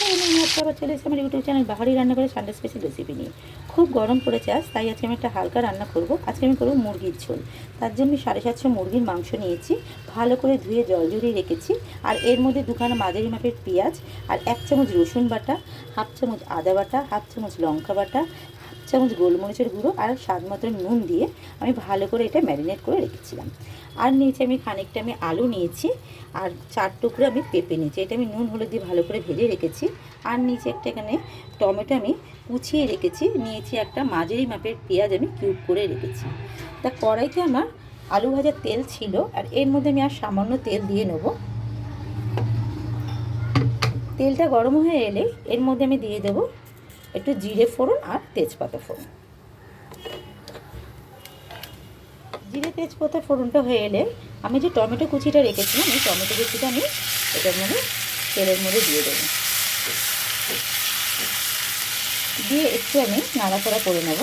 আমি আবার চলে এসেছি আমার ইউটিউব চ্যানেল বাহারি রান্না করে সানডে স্পেশাল রেসিপি নিয়ে। খুব গরম পড়েছে আজ, তাই আজকে আমি একটা হালকা রান্না করব। আজকে আমি করবো মুরগির ঝোল। তার জন্য 750 মুরগির মাংস নিয়েছি, ভালো করে ধুয়ে জল ঝরিয়ে রেখেছি। আর এর মধ্যে দুখানা মাঝারি মাপের পেঁয়াজ, আর 1 চামচ রসুন বাটা, হাফ চামচ আদা বাটা, হাফ চামচ লঙ্কা বাটা, হাফ চামচ গোলমরিচের গুঁড়ো আর স্বাদ মতো নুন দিয়ে আমি ভালো করে এটা ম্যারিনেট করে রেখেছিলাম। আর নিয়েছি আমি খানিকটা আলু নিয়েছি, আর 4 টুকরো আমি পেঁপে নিয়েছি। এটা আমি নুন হলুদ দিয়ে ভালো করে ভেজে রেখেছি। আর নিচে একটা এখানে টমেটো আমি কুচিয়ে রেখেছি। নিয়েছি একটা মাঝারি মাপের পেঁয়াজ আমি কিউব করে রেখেছি। তা কড়াইতে আমার আলু ভাজার তেল ছিল, আর এর মধ্যে আমি আর সামান্য তেল দিয়ে নেব। তেলটা গরম হয়ে এলে এর মধ্যে আমি দিয়ে দেব একটু জিরে ফোড়ন আর তেজপাতা ফোড়ন। জিরে তেজপাতা ফোড়নটা হয়ে এলে আমি যে টমেটো কুচিটা রেখেছিলাম, এই টমেটো কুচিটা আমি এটার মধ্যে তেলের মধ্যে দিয়ে দেবো। দিয়ে একটু আমি নাড়াচাড়া করে নেব।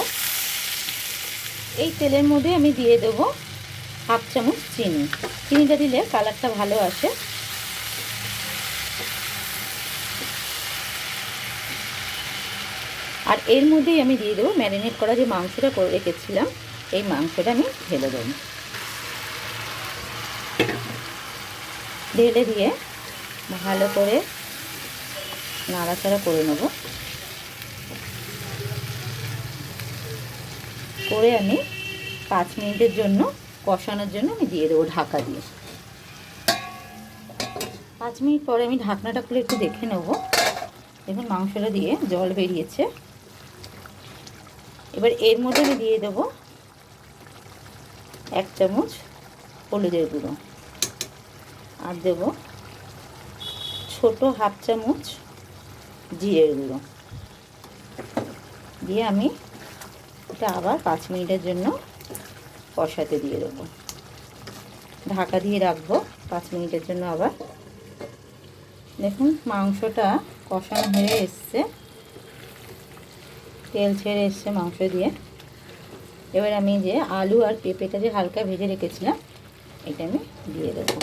এই তেলের মধ্যে আমি দিয়ে দেবো হাফ চামচ চিনি। চিনিটা দিলে কালারটা ভালো আসে। আর এর মধ্যেই আমি দিয়ে দেবো ম্যারিনেট করা যে মাংসটা করে রেখেছিলাম, এই মাংসটা আমি ঢেলে দেবো। ঢেলে দিয়ে ভালো করে নাড়াচাড়া করে নেব। করে আমি 5 মিনিটের জন্য কষানোর জন্য আমি দিয়ে দেবো ঢাকা দিয়ে। 5 মিনিট পরে আমি ঢাকনাটা খুলে একটু দেখে নেব। দেখুন মাংসটা দিয়ে জল বেরিয়েছে। এবার এর মধ্যে আমি দিয়ে দেবো 1 চামচ হলুদের গুঁড়ো, আর দেবো ছোট হাফ চামচ জিরের গুঁড়ো। দিয়ে আমি এটা আবার 5 মিনিটের জন্য কষাতে দিয়ে দেবো। ঢাকা দিয়ে রাখবো 5 মিনিটের জন্য। আবার দেখুন মাংসটা কষানো হয়ে এসছে, তেল ছেড়ে এসছে মাংস দিয়ে। এবার আমি যে আলু আর পেঁপেটা যে হালকা ভেজে রেখেছিলাম, এটা আমি দিয়ে দেবো।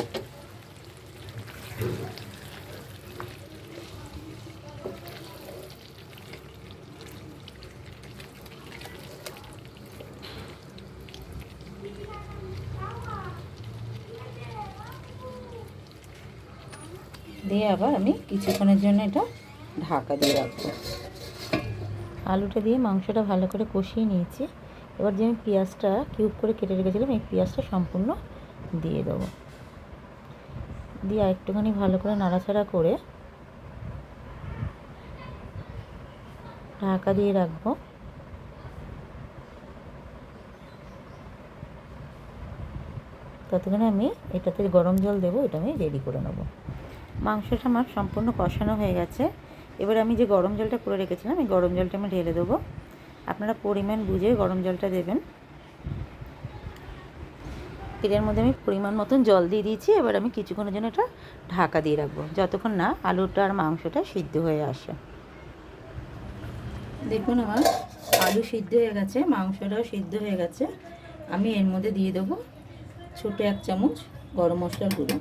দিয়ে আবার আমি কিছুক্ষণের জন্য এটা ঢাকা দিয়ে রাখবো। আলুটা দিয়ে মাংসটা ভালো করে কষিয়ে নিয়েছি। এবার যে আমি পেঁয়াজটা কিউব করে কেটে রেখেছিলাম, এই পেঁয়াজটা সম্পূর্ণ দিয়ে দেবো। দিয়ে একটুখানি ভালো করে নাড়াচাড়া করে ঢাকা দিয়ে রাখবো। ততক্ষণে আমি এটাতে গরম জল দেবো, এটা আমি রেডি করে নেব। মাংসটা আমার সম্পূর্ণ কষানো হয়ে গেছে। এবার আমি যে গরম জলটা করে রেখেছিলাম, এই গরম জলটা আমি ঢেলে দেবো। আপনারা পরিমাণ বুঝে গরম জলটা দেবেন। এর মধ্যে আমি পরিমাণ মতন জল দিয়ে দিয়েছি। এবার আমি কিছুক্ষণের জন্য এটা ঢাকা দিয়ে রাখবো, যতক্ষণ না আলুটা আর মাংসটা সিদ্ধ হয়ে আসে। দেখুন আমার আলু সিদ্ধ হয়ে গেছে, মাংসটাও সিদ্ধ হয়ে গেছে। আমি এর মধ্যে দিয়ে দেবো ছোটো 1 চামচ গরম মশলার গুঁড়ো।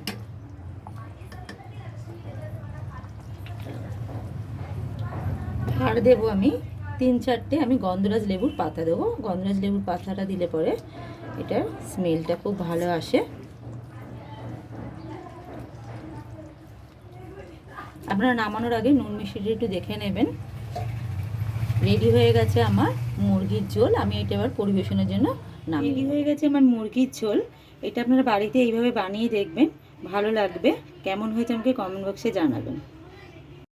আর দেবো আমি 3-4টে আমি গন্ধরাজ লেবুর পাতা দেবো। গন্ধরাজ লেবুর পাতাটা দিলে পরে এটার স্মেলটা খুব ভালো আসে। আপনারা নামানোর আগে নুন মিষ্টিটা একটু দেখে নেবেন। রেডি হয়ে গেছে আমার মুরগির ঝোল। আমি এটা এবার পরিবেশনের জন্য রেডি হয়ে গেছে আমার মুরগির ঝোল। এটা আপনারা বাড়িতে এইভাবে বানিয়ে দেখবেন, ভালো লাগবে। কেমন হয়েছে আমাকে কমেন্ট বক্সে জানাবেন।